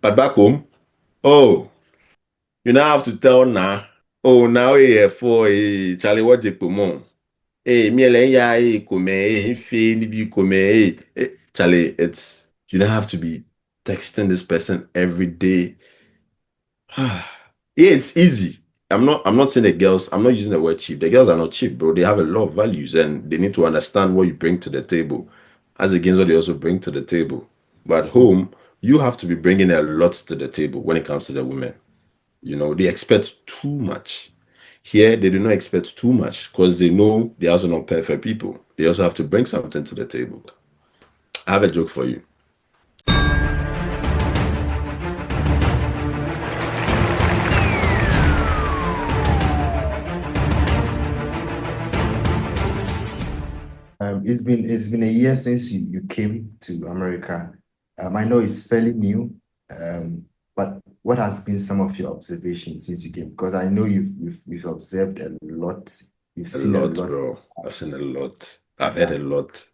But back home, oh, you now have to tell now. Oh, now for Charlie, what you come. Me ya come fe ni bi come Charlie, you don't have to be texting this person every day. Yeah, it's easy. I'm not saying the girls, I'm not using the word cheap. The girls are not cheap, bro. They have a lot of values and they need to understand what you bring to the table as against what they also bring to the table. But at Mm. home, you have to be bringing a lot to the table when it comes to the women. They expect too much. Here, they do not expect too much because they know they're also not perfect people. They also have to bring something to the table. I have a joke for you. It's been a year since you came to America. I know it's fairly new, but what has been some of your observations since you came? Because I know you've observed a lot, you've A seen a lot, lot bro. I've seen a lot. I've heard yeah, a lot.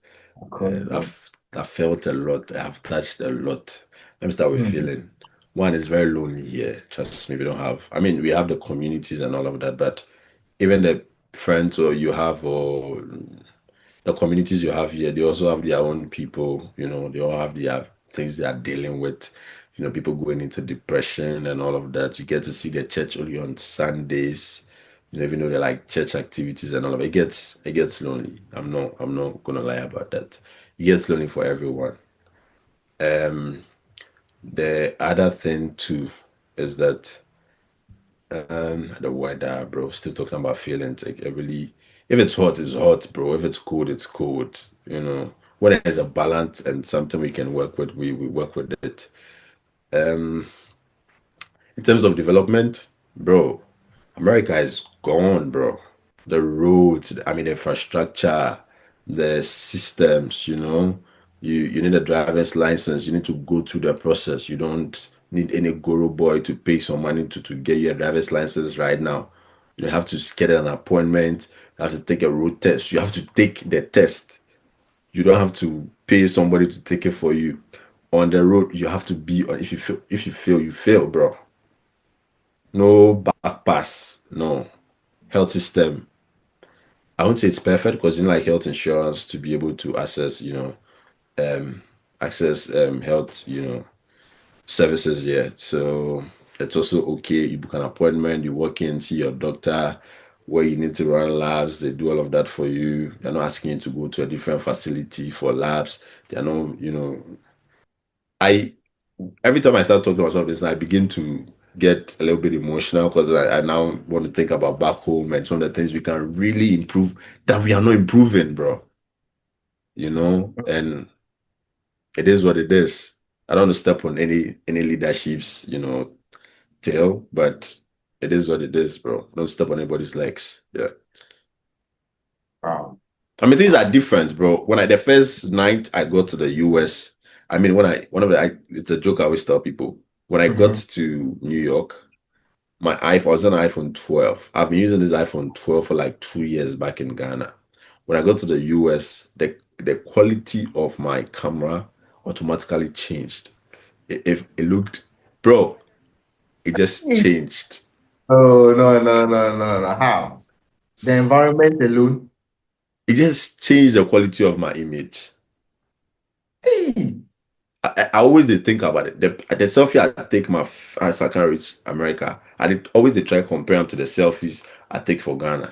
across board. I've felt a lot. I've touched a lot. Let me start with Hmm. feeling. One is very lonely here. Trust me, we don't have. I mean, we have the communities and all of that, but even the friends or you have or the communities you have here, they also have their own people. They all have their things they are dealing with. People going into depression and all of that. You get to see the church only on Sundays. Even though they're like church activities and all of it, it gets lonely. I'm not gonna lie about that. It gets lonely for everyone. Um, the other thing too is that the weather, bro. Still talking about feelings. Like it really, if it's hot, it's hot, bro. If it's cold, it's cold. When there's a balance and something we can work with, we work with it. Um, in terms of development, bro, America is gone, bro. The roads, I mean, the infrastructure, the systems, you need a driver's license. You need to go through the process. You don't need any guru boy to pay some money to get your driver's license right now. You have to get an appointment. You have to take a road test. You have to take the test. You don't have to pay somebody to take it for you. On the road, you have to be on. If you fail, you fail, bro. No back pass. No health system. I won't say it's perfect because like health insurance to be able to um, access health, services. Yeah, so it's also okay. You book an appointment, you walk in, see your doctor, where you need to run labs. They do all of that for you. They're not asking you to go to a different facility for labs. They're not, I every time I start talking about some of this, I begin to get a little bit emotional because I now want to think about back home and some of the things we can really improve that we are not improving, bro. And it is what it is. I don't want to step on any leadership's, tail, but it is what it is, bro. Don't step on anybody's legs. Yeah. Wow. I mean, things are Wow. different, bro. When the first night I got to the US, I mean, it's a joke I always tell people. When I got Hmm. to New York, I was on an iPhone 12. I've been using this iPhone 12 for like 2 years back in Ghana. When I got to the US, the quality of my camera automatically changed. It looked, bro, it just changed. Oh, no, no, no, no, no. How? The environment alone. It just changed the quality of my image. Hey. I always did think about it. The selfie I take as I can reach America, always did try compare them to the selfies I take for Ghana.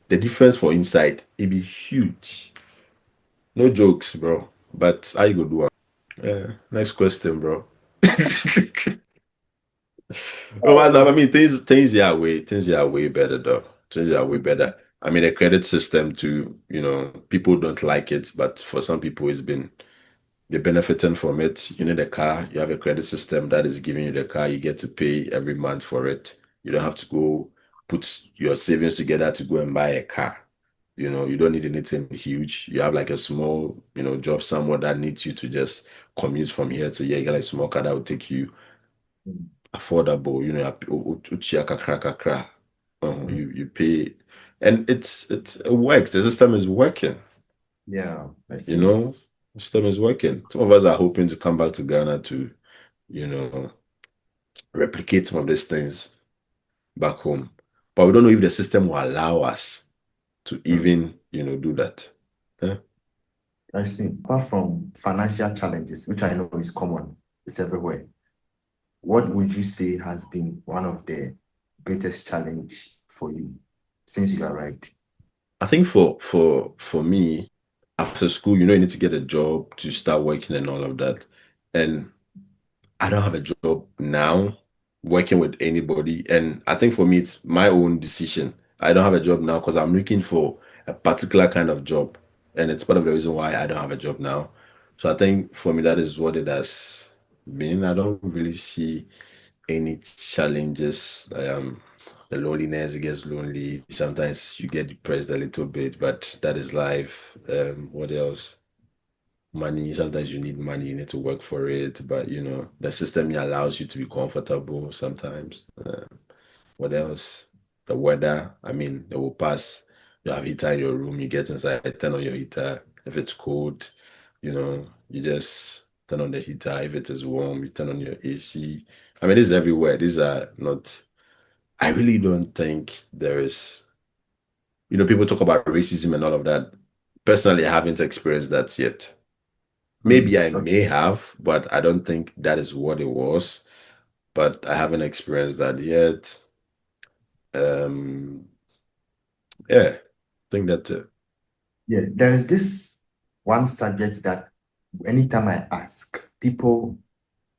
The difference for inside, it be huge. No jokes, bro. But how you go do it? Yeah, next question, bro. Oh, I Oh. mean, things are way better though. Things are way better. I mean, the credit system too. People don't like it, but for some people, they're benefiting from it. You need a car, you have a credit system that is giving you the car. You get to pay every month for it. You don't have to go put your savings together to go and buy a car. You don't need anything huge. You have like a small, job somewhere that needs you to just commute from here to here. You get like a small car that will take you affordable. Uchia kakra kakra. You pay, and it works. The system is working. Yeah, I You see. know, the system is working. Some of us are hoping to come back to Ghana to, you know. replicate some of these things back home. But we don't know if the system will allow us to Mm. even, do that. Yeah. I see. Apart from financial challenges, which I know is common, it's everywhere. What would you say has been one of the greatest challenge for you since you arrived? I think for me, after school, you need to get a job to start working and all of that. And I don't have a job now working with anybody. And I think for me, it's my own decision. I don't have a job now because I'm looking for a particular kind of job. And it's part of the reason why I don't have a job now. So I think for me, that is what it has been. I don't really see any challenges. The loneliness, it gets lonely. Sometimes you get depressed a little bit, but that is life. What else? Money, sometimes you need money, you need to work for it, but the system allows you to be comfortable sometimes. What else? The weather, I mean, it will pass. You have heater in your room, you get inside, turn on your heater. If it's cold, you just turn on the heater. If it is warm, you turn on your AC. I mean, this is everywhere. These are not, I really don't think there is, people talk about racism and all of that. Personally, I haven't experienced that yet. Maybe I Okay. may have, but I don't think that is what it was. But I haven't experienced that yet. Um, yeah, I think that's it. Yeah, there is this one subject that anytime I ask, people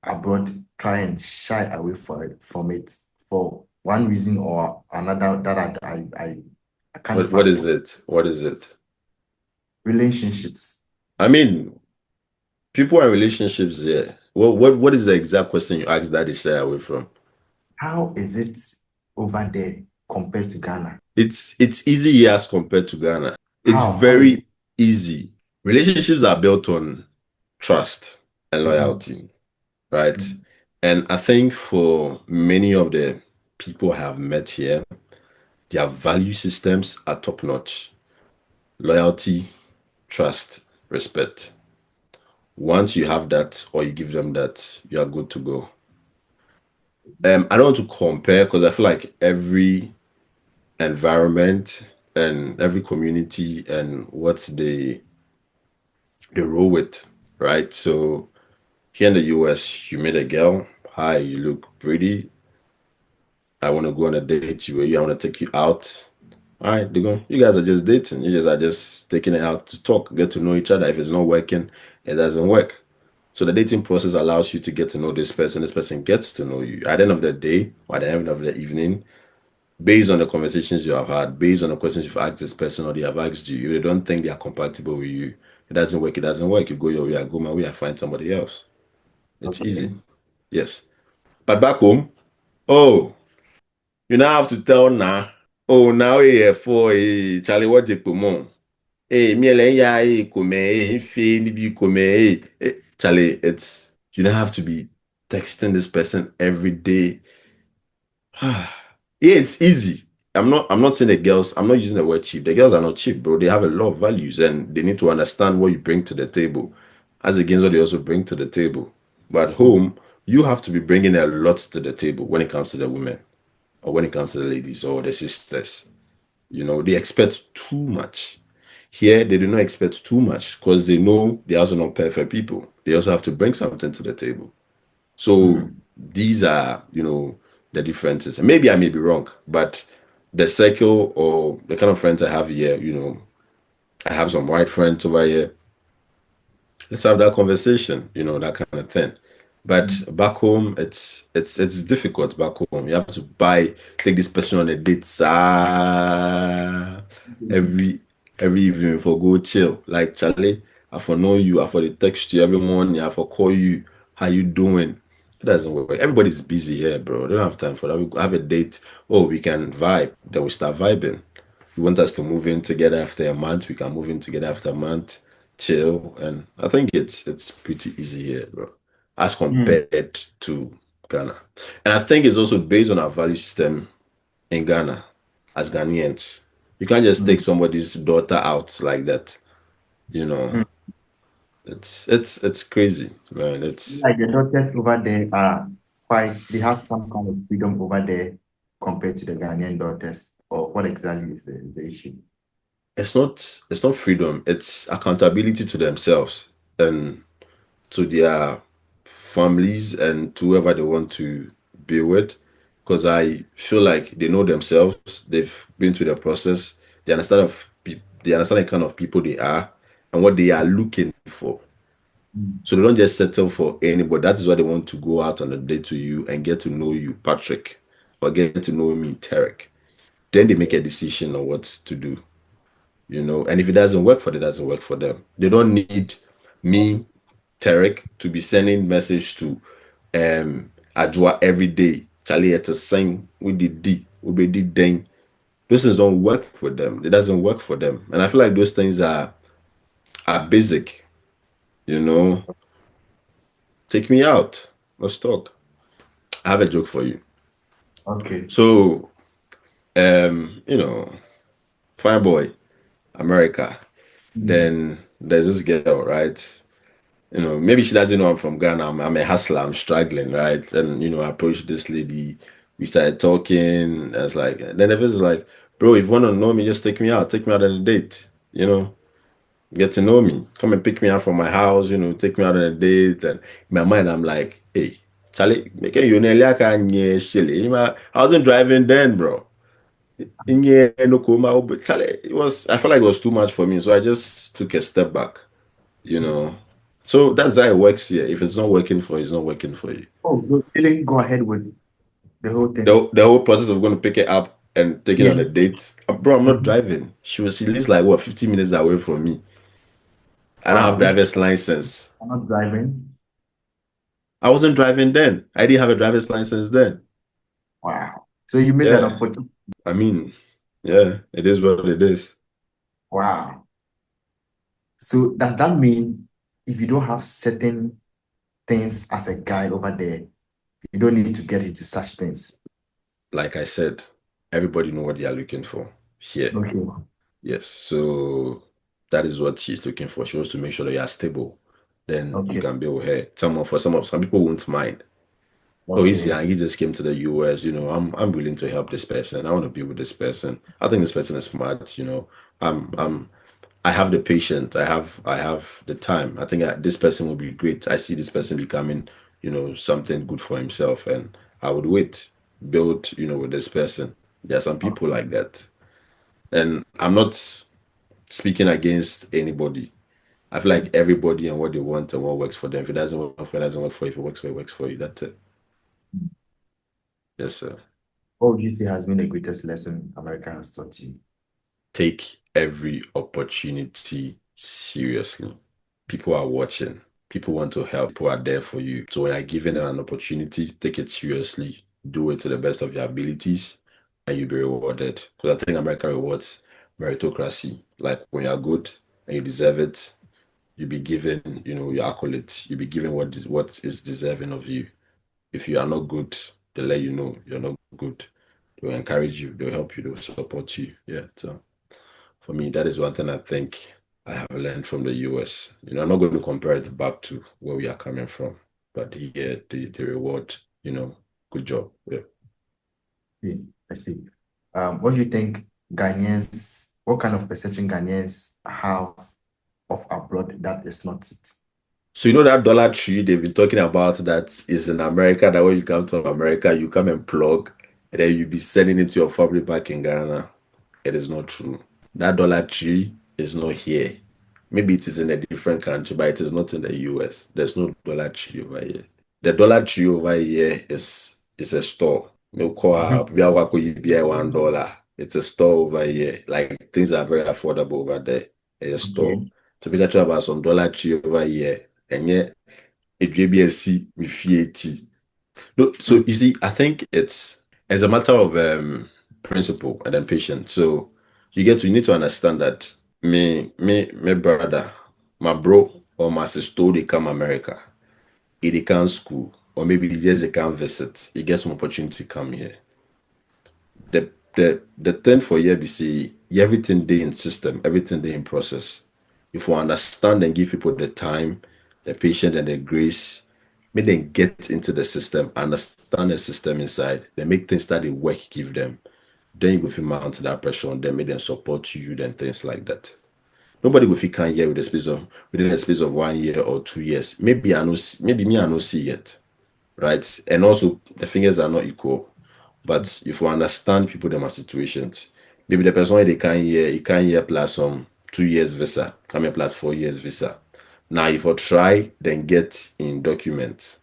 abroad try and shy away from it for one reason or another that I can't What is fathom. it? What is it? Relationships. I mean, people are in relationships there. What is the exact question you asked that they shy away from? How is it over there compared to Ghana? It's easy as compared to Ghana. It's How is it? very easy. Relationships are built on trust and Mhm, loyalty, right? mhm, And I think for many of the people I have met here, their value systems are top notch. Loyalty, trust, respect. Once you have that or you give them that, you are good to go. I don't want to compare because I feel like every environment and every community and what they roll with, right? So here in the US, you meet a girl, hi, you look pretty. I want to go on a date with you. I want to take you out. All right, you guys are just dating. You just are just taking it out to talk, get to know each other. If it's not working, it doesn't work. So the dating process allows you to get to know this person. This person gets to know you. At the end of the day, or at the end of the evening, based on the conversations you have had, based on the questions you've asked this person or they have asked you, you don't think they are compatible with you. It doesn't work. It doesn't work. You go your way, I go my way, I find somebody else. It's easy. okay. Yes. But back home, oh, you now have to tell now. Oh, now for Charlie, what you come. Me ya come fe ni bi come Charlie, you don't have to be texting this person every day. Yeah, it's easy. I'm not saying I'm not using the word cheap. The girls are not cheap, bro. They have a lot of values and they need to understand what you bring to the table as against what they also bring to the table. But Mm, home, you have to be bringing a lot to the table when it comes to the women or when it comes to the ladies or the sisters. They expect too much. Here, they do not expect too much because they know they are also not perfect people. They also have to bring something to the table. So mm, these are, the differences. And maybe I may be wrong, but the circle or the kind of friends I have here, I have some white friends over here. Let's have that conversation, that kind of thing. But mm, back home, it's difficult back home. You have to take this person on a date, mm, every every evening for go chill. Like Charlie, I for know you, I for the text you every morning, I for call you. How you doing? It doesn't work. Everybody's busy here, bro. They don't have time for that. We have a date. Oh, we can vibe. Then we start vibing. You want us to move in together after a month, we can move in together after a month, chill, and I think it's pretty easy here, bro, as mm, compared to Ghana. And I think it's also based on our value system in Ghana as Ghanaians. You can't just mm, take somebody's daughter out like that, you know. mm. It's crazy, man. It's Like the daughters over there are. they have some kind of freedom over there compared to the Ghanaian daughters, or what exactly is the issue? It's not freedom, it's accountability to themselves and to their families and to whoever they want to be with. Because I feel like they know themselves, they've been through the process, they understand the kind of people they are and what they are looking for. Mm. So they don't just settle for anybody. That is why they want to go out on a date to you and get to know you, Patrick, or get to know me, Terrick. Then they make a decision on what to do, And if it doesn't work for them, it doesn't work for them. They don't need me, Terrick, to be sending message to Ajua every day. Charlie had to sing with the D, we did ding. Those things don't work for them. It doesn't work for them. And I feel like those things are basic, you know. Take me out. Let's talk. I have a joke for you. Okay. So, fine boy, America. Mm. Then there's this girl, right? Maybe she doesn't know I'm from Ghana. I'm a hustler. I'm struggling, right? And I approached this lady. We started talking. I was like, then the was like, bro, if you want to know me, just take me out. Take me out on a date. Get to know me. Come and pick me up from my house. Take me out on a date. And in my mind, I'm like, hey, Charlie, I wasn't driving then, bro. No coma, but Charlie, I felt like it was too much for me, so I just took a step back. you Yeah. know. So that's how it works here. If it's not working for you, it's not working for you. Oh, so you didn't go ahead with the whole thing? The whole process of going to pick it up and taking on a Yes. date, bro, I'm not Mhm. driving. She lives like what 15 minutes away from me. I don't have Wow. driver's license. I'm not driving. I wasn't driving then. I didn't have a driver's license then. Wow. So you missed an Yeah. opportunity. I mean, yeah, it is what it is. Wow. So does that mean if you don't have certain things as a guy over there, you don't need to get into such things? Like I said, everybody know what they are looking for here. Okay. Yes, so that is what she's looking for. She wants to make sure that you are stable. Then you Okay. can be with her. Some people won't mind. Oh, he's Okay. young. He just came to the US. I'm willing to help this person. I want to be with this person. I think this person is smart. I'm I have the patience. I have the time. I think this person will be great. I see this person becoming, something good for himself, and I would build, with this person. There are some people Okay. like that, and I'm not speaking against anybody. I feel like everybody and what they want and what works for them. If it doesn't work for you, it doesn't work for you. If it works for you, it works for you. That's it. Yes, sir. What would you say has been the greatest lesson America has taught you? Take every opportunity seriously. People are watching. People want to help. People are there for you. So when you're given an opportunity, take it seriously. Do it to the best of your abilities, and you'll be rewarded. Because I think America rewards meritocracy. Like when you're good and you deserve it, you'll be given, your accolades. You'll be given what is deserving of you. If you are not good, they'll let you know you're not good. They'll encourage you. They'll help you. They'll support you. Yeah. So for me, that is one thing I think I have learned from the US. I'm not going to compare it back to where we are coming from, but here the reward, good job. Yeah. Yeah, I see. What do you think what kind of perception Ghanaians have of abroad that is not it? So that Dollar Tree they've been talking about that is in America, that when you come to America, you come and plug, and then you be sending it to your family back in Ghana. It is not true. That Dollar Tree is not here. Maybe it is in a different country, but it is not in the US. There's no Dollar Tree over here. The Dollar Tree over here is a store. No call $1. It's a store over here. Like things are very affordable over there. It's a store. Okay. So we can talk about some Dollar Tree over here. And yet it may be a C with FH. No, so you see, I think it's a matter of principle and then patience. So you need to understand that my brother, my bro, or my sister, they come America, they can school, or maybe they can visit. He gets some opportunity to come here. The thing for here be see everything they in system, everything they in process. If we understand and give people the time, the patience and the grace, make them get into the system, understand the system inside, then make things that they work, give them. Then you go feel mount that pressure on them, make them support you, then things like that. Nobody will feel can hear with the space of within the space of 1 year or 2 years. Maybe I know, maybe me I know see yet, right? And also the fingers are not equal. But if you understand people them are situations, maybe the person they can hear, he can hear plus some 2 years visa, come here plus 4 years visa. Now if I try, then get in documents.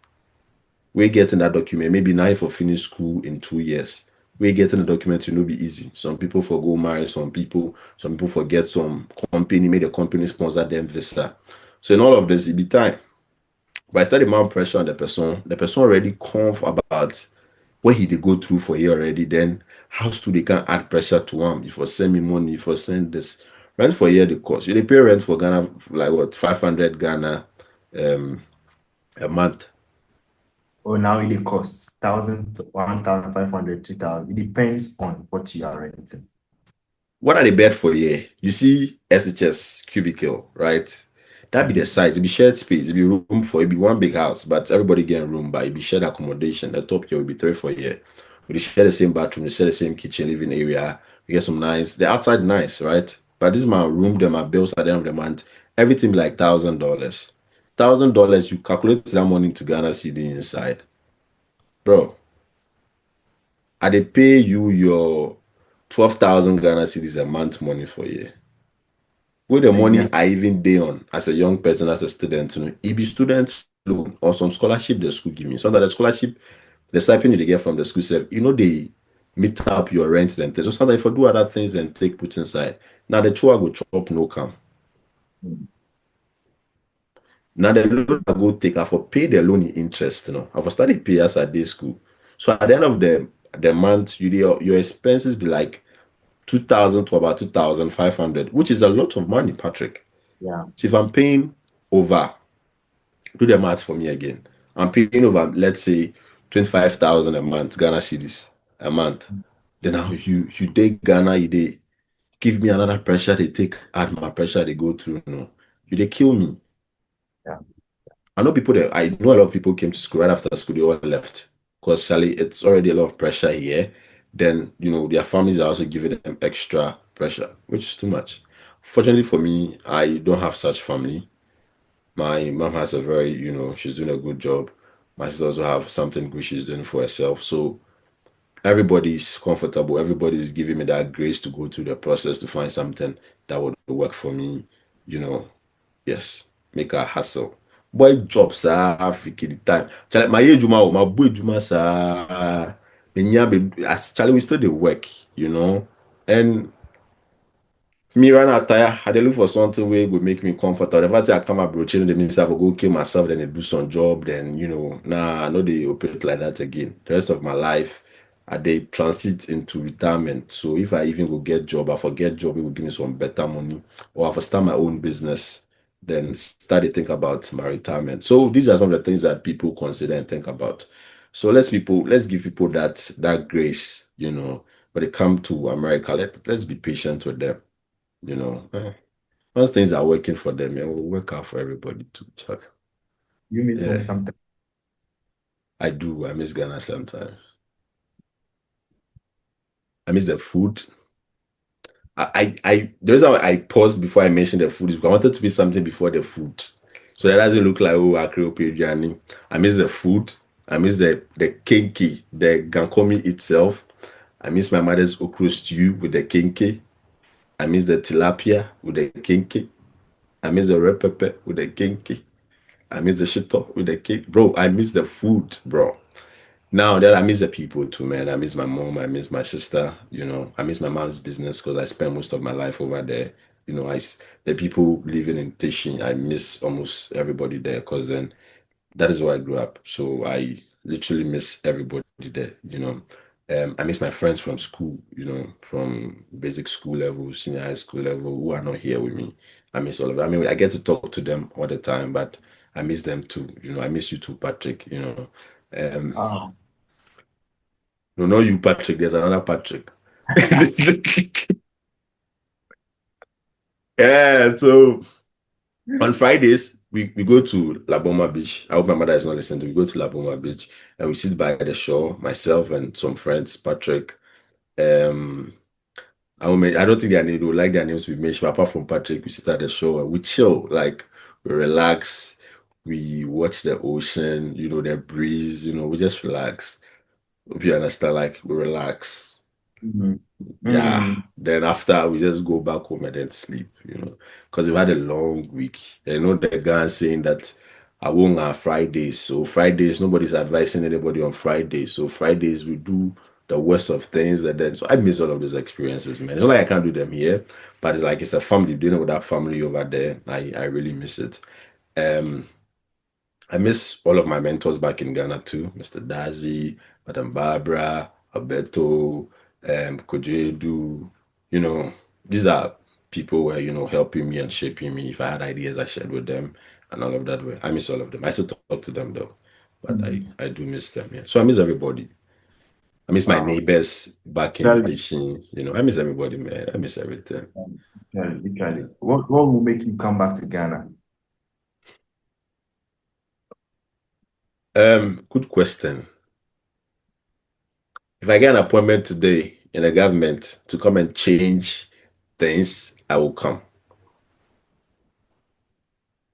We get in that document, maybe now if I finish school in 2 years. We get in the document, you know, be easy. Some people for go marry, some people forget some company, make the company sponsor them visa. So in all of this, it be time. But I started amount pressure on the person already conf about what he did go through for here already, then how to they can add pressure to him. If you send me money, if you send this. Rent for here the cost. You they pay rent for Ghana like what 500 Ghana um a month. Or now it costs 1,000, 1,500, 2,000. It depends on what you are renting. What are the bed for here? You see SHS cubicle, right? That be the size. It be shared space. It be room for it be one big house, but everybody get a room, but it be shared accommodation. The top here will be 3 for here. We share the same bathroom, we share the same kitchen, living area. We get some nice. The outside nice, right? But this is my room, then my bills at the end of the month. Everything be like $1,000. $1,000, you calculate that money to Ghana CD inside, bro. I they pay you your 12,000 Ghana cedis a month money for you. With the And money yeah, I even day on as a young person, as a student, you know, it be student loan or some scholarship the school give me. So that the scholarship, the stipend you get from the school self, you know, they meet up your rent and things. So sometimes if I do other things and take put inside, now the two I go chop no come. Now the loan I go take, I for pay the loan in interest, you know. I for study pay as a day school. So at the end of the month, your expenses be like 2,000 to about 2,500, which is a lot of money, Patrick. yeah. So if I'm paying over, do the maths for me again. I'm paying over, let's say, 25,000 a month, Ghana cedis a month. Then now you take Ghana, you they give me another pressure, they take add my pressure, they go through. No, you they kill me. Yeah. I know people that I know a lot of people came to school right after school, they all left. Because Charlie, it's already a lot of pressure here. Then, you know, their families are also giving them extra pressure, which is too much. Fortunately for me, I don't have such family. My mom has a very, you know, she's doing a good job. My sister also have something good she's doing for herself. So everybody's comfortable. Everybody's giving me that grace to go through the process to find something that would work for me, you know. Yes, make a hustle. Boy, jobs are Africa the time. Charlie, my age, my boy, Juma, sir. As Charlie, we still the work, you know. And me right now tired. I dey look for something where would make me comfortable. The fact I come abroad, change the means I will go kill myself, then I do some job, then you know, nah, I know they operate like that again. The rest of my life, I they transit into retirement. So if I even go get job, I forget job, it will give me some better money, or if I start my own business, then start to think about my retirement. So these are some of the things that people consider and think about. So let's give people that grace, you know, when they come to America, let's be patient with them. You know, once things are working for them, it will work out for everybody too, Chuck. You miss home Yeah, sometimes. I do. I miss Ghana sometimes. I miss the food. The reason why I paused before I mentioned the food is because I wanted to be something before the food. So that doesn't look like, oh, Akreope journey. I miss the food. I miss the kinky, the gankomi itself. I miss my mother's okra stew with the kinky. I miss the tilapia with the kinky. I miss the red pepper with the kinky. I miss the shit talk with the cake. Bro, I miss the food, bro. Now that I miss the people too, man. I miss my mom. I miss my sister. You know, I miss my mom's business because I spent most of my life over there. You know, the people living in Tishin, I miss almost everybody there because then that is where I grew up. So I literally miss everybody there, you know. I miss my friends from school, you know, from basic school level, senior high school level, who are not here with me. I miss all of them. I mean, I get to talk to them all the time, but I miss them too. You know, I miss you too, Patrick, you know. Um, Oh, no, not you, Patrick. There's another Patrick. Yeah, so on Fridays, we go to Laboma Beach. I hope my mother is not listening. We go to Laboma Beach and we sit by the shore, myself and some friends, Patrick. Um, I don't think their name, they would like their names to be mentioned. But apart from Patrick, we sit at the shore and we chill, like we relax, we watch the ocean, the breeze, we just relax. Hope you understand, like we relax. Mm. Yeah. Mm. Then after we just go back home and then sleep, because we've had a long week. The guy saying that I won't on Fridays. So Fridays, nobody's advising anybody on Fridays. So Fridays we do the worst of things, and then so I miss all of those experiences, man. It's not like I can't do them here, but it's like it's a family dinner with that family over there. I really miss it. Um, I miss all of my mentors back in Ghana too, Mr. Dazi, Madam Barbara, Alberto, Kojedu. You know, these are people who were, helping me and shaping me. If I had ideas, I shared with them and all of that way. I miss all of them. I still talk to them though, but I, Mm. I do miss them, yeah. So I miss everybody. I miss my Wow. neighbors back in Charlie, teaching. I miss everybody, man. I miss everything. Charlie. What will make you come back to Ghana? Good question. If I get an appointment today in the government to come and change things, I will come.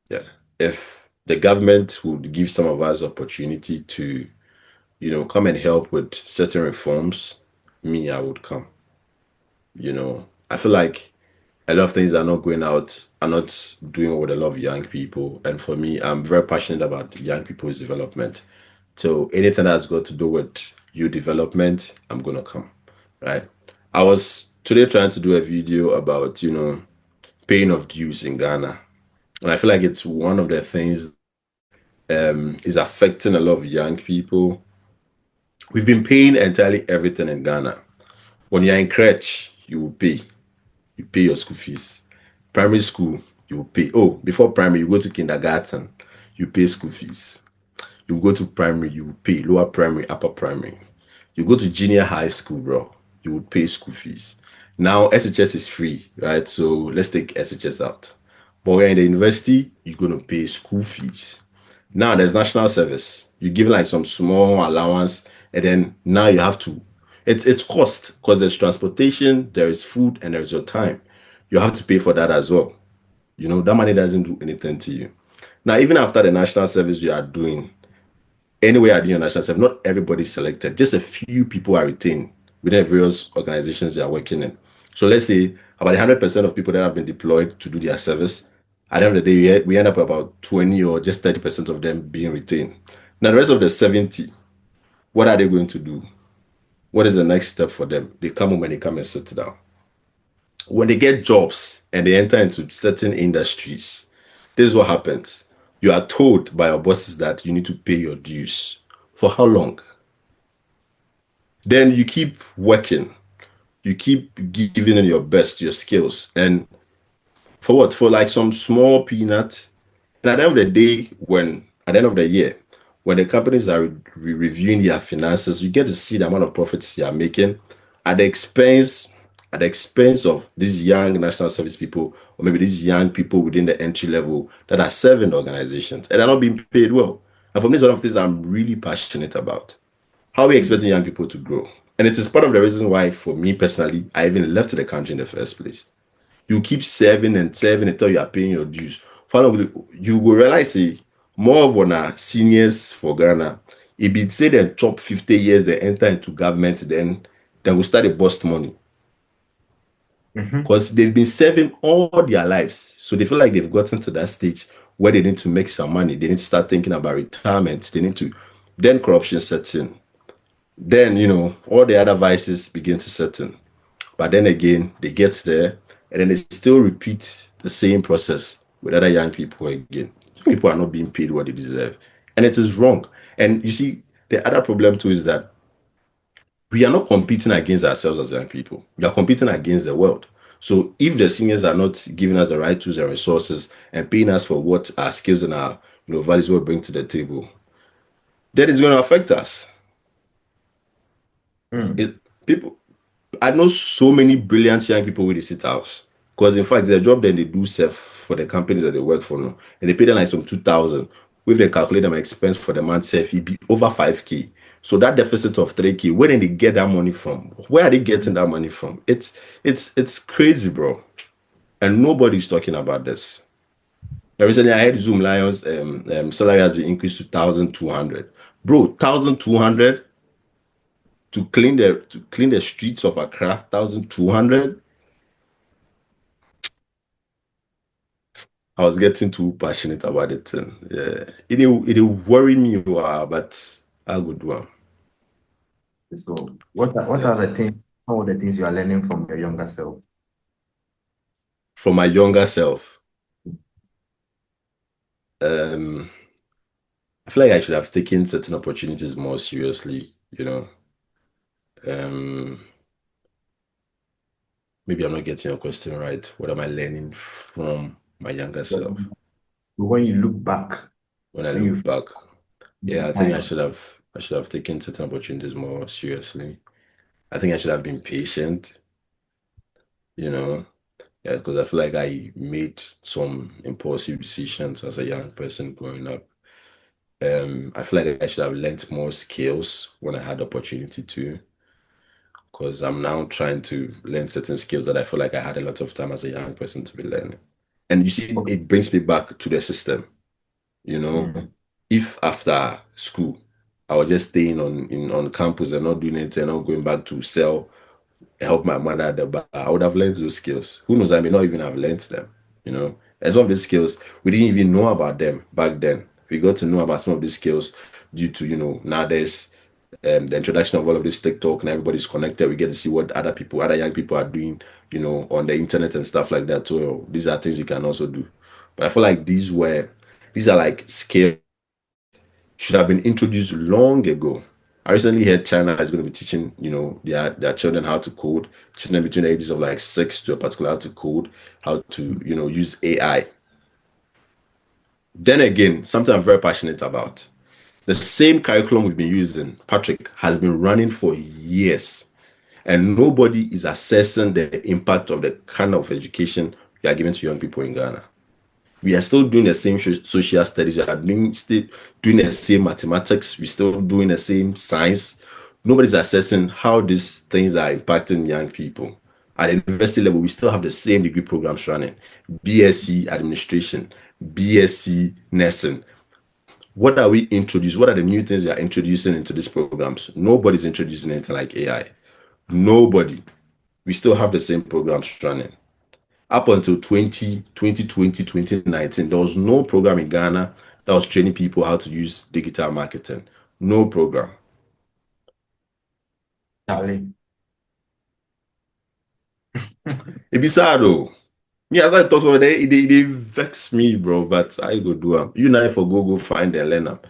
Yeah. If the government would give some of us opportunity to, come and help with certain reforms, me, I would come. I feel like a lot of things are not doing with a lot of young people. And for me, I'm very passionate about young people's development. So anything that's got to do with youth development, I'm gonna come. Right. I was today trying to do a video about, paying of dues in Ghana. And I feel like it's one of the things is affecting a lot of young people. We've been paying entirely everything in Ghana. When you're in crèche, you will pay. You pay your school fees. Primary school, you will pay. Oh, before primary, you go to kindergarten, you pay school fees. You go to primary, you will pay. Lower primary, upper primary. You go to junior high school, bro, you would pay school fees. Now SHS is free, right? So let's take SHS out. But when you're in the university, you're gonna pay school fees. Now there's national service. You give like some small allowance, and then now you have to. It's cost because there's transportation, there is food, and there's your time. You have to pay for that as well. That money doesn't do anything to you. Now, even after the national service you are doing, anywhere at the national service, not everybody's selected. Just a few people are retained within various organizations they are working in. So let's say about 100% of people that have been deployed to do their service, at the end of the day, we end up about 20 or just 30% of them being retained. Now, the rest of the 70, what are they going to do? What is the next step for them? They come home and they come and sit down. When they get jobs and they enter into certain industries, this is what happens. You are told by your bosses that you need to pay your dues. For how long? Then you keep working, you keep giving in your best, your skills, and for what? For like some small peanut. And at the end of the day, at the end of the year, when the companies are reviewing their finances, you get to see the amount of profits they are making at the expense at the expense of these young national service people, or maybe these young people within the entry level that are serving organizations and are not being paid well. And for me, it's one of the things I'm really passionate about. How are we Mm. expecting young people to grow? And it is part of the reason why, for me personally, I even left the country in the first place. You keep serving and serving until you are paying your dues. Finally, you will realize more of our seniors for Ghana. If it say they chop 50 years, they enter into government, then we start to bust money. Mhm. Because they've been serving all their lives. So they feel like they've gotten to that stage where they need to make some money. They need to start thinking about retirement. They need to, then corruption sets in. Then, all the other vices begin to set in. But then again, they get there and then they still repeat the same process with other young people again. People are not being paid what they deserve. And it is wrong. And you see, the other problem too is that we are not competing against ourselves as young people. We are competing against the world. So if the seniors are not giving us the right tools and resources and paying us for what our skills and our values will bring to the table, then it's going to affect us. Mm. It, people, I know so many brilliant young people with the sit house. Because in fact, their job then they do self for the companies that they work for now. And they pay them like some 2,000. If they calculate my expense for the month self, it be over 5K. So that deficit of 3K, where did they get that money from? Where are they getting that money from? It's crazy, bro. And nobody's talking about this. Now, recently, I heard Zoom Lions salary has been increased to 1,200. Bro, 1,200 to clean the streets of Accra, 1,200. I was getting too passionate about it. And, yeah, it worry me, but I would do it. So what are the things, some of the things you are learning from your younger self? From my younger self, I feel like I should have taken certain opportunities more seriously, you know. Maybe I'm not getting your question right. What am I learning from my younger self? When you look back, When I when you look back, yeah, I think time, I should have taken certain opportunities more seriously. I think I should have been patient, you know. Yeah, because I feel like I made some impulsive decisions as a young person growing up. I feel like I should have learned more skills when I had the opportunity to, because I'm now trying to learn certain skills that I feel like I had a lot of time as a young person to be learning. And you see, okay. it brings me back to the system, you know. Mm. If after school I was just staying on campus and not doing anything, not going back to sell, help my mother at the bar, I would have learned those skills. Who knows? I may not even have learned them, you know. And some of these skills we didn't even know about them back then. We got to know about some of these skills due to, nowadays the introduction of all of this TikTok and everybody's connected. We get to see what other young people are doing, on the internet and stuff like that. So these are things you can also do. But I feel like these are like skills should have been introduced long ago. I recently heard China is going to be teaching, their children how to code, children between the ages of like 6 to a particular how to code, how to, use AI. Then again, something I'm very passionate about. The same curriculum we've been using, Patrick, has been running for years, and nobody is assessing the impact of the kind of education we are giving to young people in Ghana. We are still doing the same social studies. We are still doing the same mathematics. We're still doing the same science. Nobody's assessing how these things are impacting young people. At the university level, we still have the same degree programs running: BSc administration, BSc nursing. What are we introducing? What are the new things they are introducing into these programs? Nobody's introducing anything like AI. Nobody. We still have the same programs running. Up until 2019, there was no program in Ghana that was training people how to use digital marketing. No program. Charlie. It be sad though. Me, as I talk about it, they vex me, bro. But I go do them. You now for go find and learn them.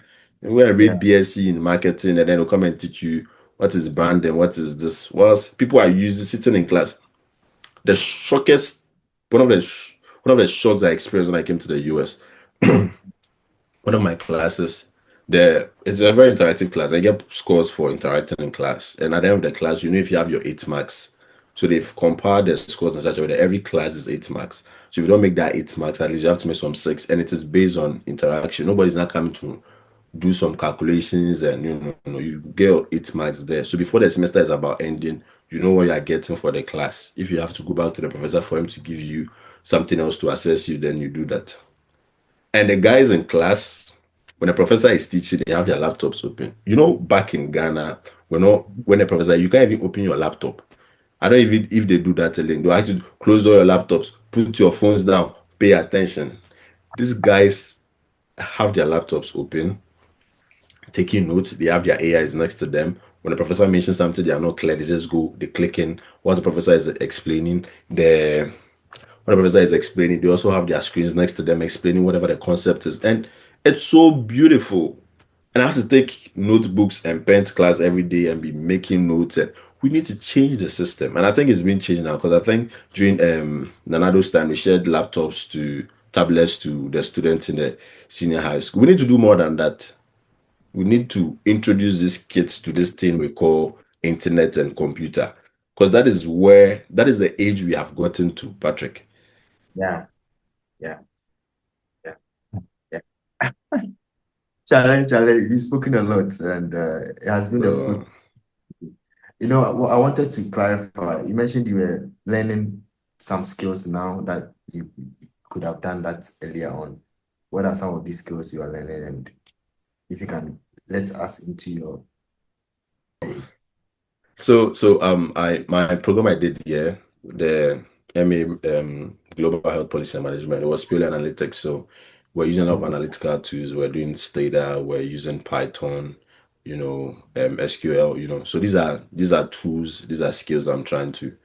And when I Yeah. read BSc in marketing, and then they'll come and teach you what is branding, what is this. Whilst people are using sitting in class, the shockest one of the shocks I experienced when I came to the US. One of my classes, it's a very interactive class. I get scores for interacting in class, and at the end of the class, if you have your 8 marks. So they've compared the scores in such a way that every class is 8 marks. So if you don't make that 8 marks, at least you have to make some six, and it is based on interaction. Nobody's not coming to do some calculations, and you get your 8 marks there. So before the semester is about ending, you know what you are getting for the class. If you have to go back to the professor for him to give you something else to assess you, then you do that. And the guys in class, when the professor is teaching, they have their laptops open. Back in Ghana, when the professor, you can't even open your laptop. I don't even if they do that alone. They'll ask you to close all your laptops, put your phones down, pay attention. These guys have their laptops open, taking notes. They have their AIs next to them. When the professor mentions something they are not clear, they just go, they click in. What the professor is explaining, what the professor is explaining, they also have their screens next to them explaining whatever the concept is. And it's so beautiful. And I have to take notebooks and pen to class every day and be making notes. And we need to change the system. And I think it's been changed now because I think during Nanado's time, we shared laptops to tablets to the students in the senior high school. We need to do more than that. We need to introduce these kids to this thing we call internet and computer, because that is the age we have gotten to, Patrick. Yeah, yeah, yeah, yeah. Charlie, you've spoken a lot, and it has been a fruit. So, I wanted to clarify. You mentioned you were learning some skills now that you could have done that earlier on. What are some of these skills you are learning? And if you can let us into your I my program I did here, the MA Global Health Policy and Management, it was purely analytics. So we're using a lot of analytical tools. We're doing Stata, we're using Python, SQL, So these are tools, these are skills I'm trying to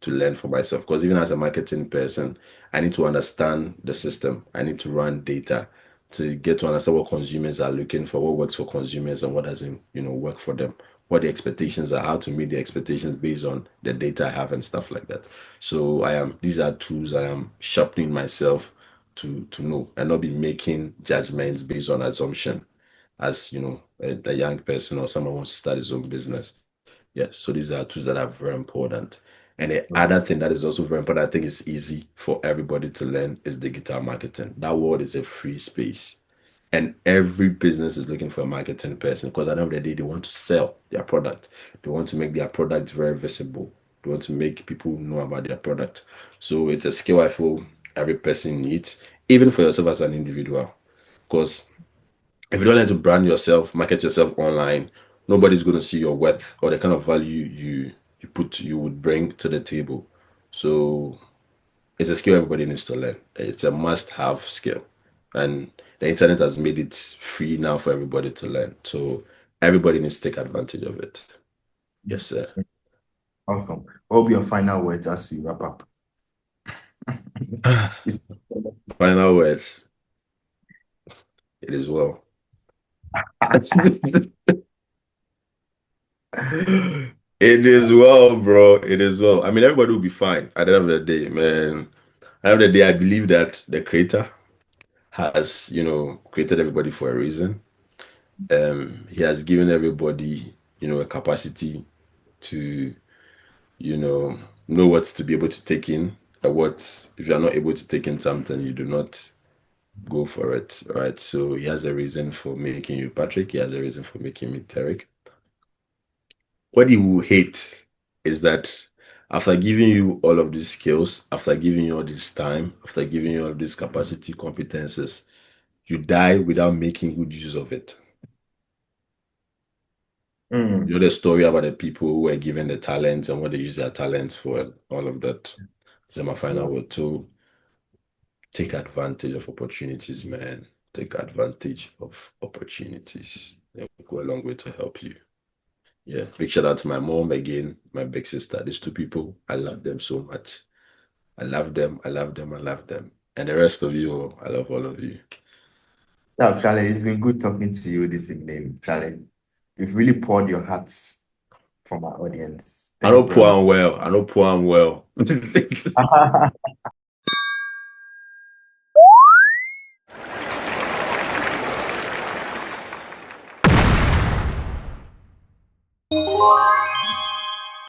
learn for myself. Because even as a marketing person, I need to understand the system. I need to run data to get to understand what consumers are looking for, what works for consumers and what doesn't, work for them, what the expectations are, how to meet the expectations based on the data I have and stuff like that. So these are tools I am sharpening myself to know and not be making judgments based on assumption as a young person or someone wants to start his own business. Yes, so these are tools that are very important. And the other thing that is also very important, I think is easy for everybody to learn is digital marketing. That world is a free space. And every business is looking for a marketing person because at the end of the day, they want to sell their product. They want to make their product very visible. They want to make people know about their product. So it's a skill I feel every person needs, even for yourself as an individual. Because if you don't learn to brand yourself, market yourself online, nobody's going to see your worth or the kind of value you would bring to the table. So it's a skill everybody needs to learn. It's a must-have skill, and the internet has made it free now for everybody to learn. So everybody needs to take advantage of it. Yes, sir. awesome. What will be your final words as we wrap up? It's- Final words. It is well. It is well, bro. It is well. I mean, everybody will be fine at the end of the day, man. At the end of the day, I believe that the creator has, created everybody for a reason. He has given everybody, a capacity to know what to be able to take in. What if you're not able to take in something, you do not go for it, right? So he has a reason for making you Patrick. He has a reason for making me Terrick. What he will hate is that after giving you all of these skills, after giving you all this time, after giving you all these capacity, competences, you die without making good use of it. You know Mm, the story about the people who were given the talents and what they use their talents for, and all of that. This is my final yeah. word too. Take advantage of opportunities, man. Take advantage of opportunities. They will go a long way to help you. Yeah. Big shout out to my mom again, my big sister. These two people, I love them so much. I love them. I love them. I love them. And the rest of you, I love all of you. Now, Charlie, it's been good talking to you this evening, Charlie. You've really poured your hearts from our audience. I Thank know you very poor much. and well. I know poor and well.